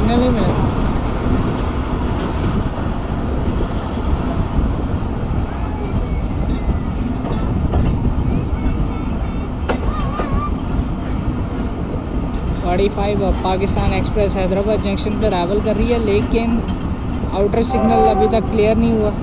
Signal नहीं मिला। Pakistan express Hyderabad junction पर ट्रैवल कर रही है, लेकिन आउटर सिग्नल अभी तक क्लियर नहीं हुआ।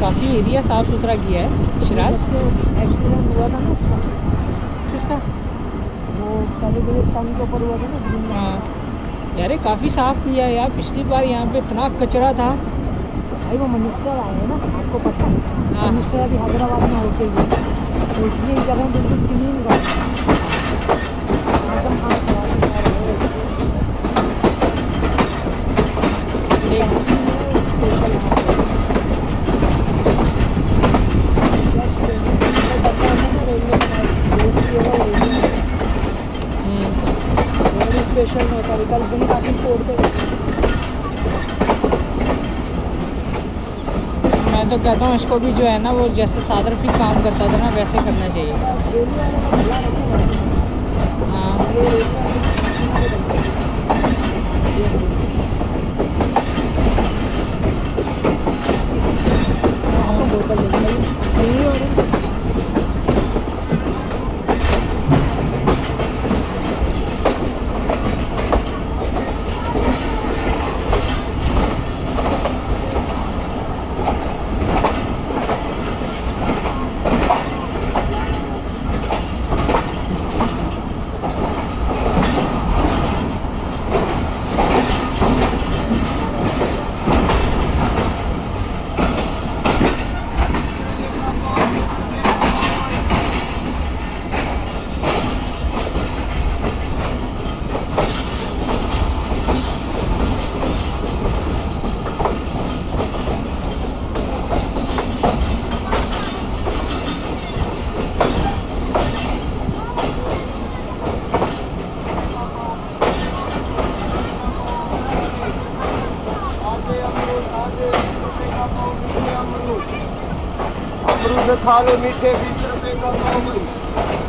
काफ़ी एरिया साफ़ सुथरा किया है शिराज। एक्सीडेंट हुआ था ना उसका। किसका? वो पहले टंग के ऊपर हुआ था ना। हाँ यार, काफ़ी साफ़ किया है यार। पिछली बार यहाँ पे इतना कचरा था भाई। वो मिनिस्टर आए हैं ना, आपको पता है? हाँ। मिनिस्टर अभी हैदराबाद में होके ही है, तो इसलिए ये जगह बिल्कुल क्लीन कर आजम खान स्पेशल स्पेशल में होता है। कल बिन कासिम कोर्ट पे मैं तो कहता हूँ इसको भी जो है ना, वो जैसे सादर फी काम करता था ना, वैसे करना चाहिए। हाँ अमरूद खा लो मीठे, 20 रुपए का पाव भाई।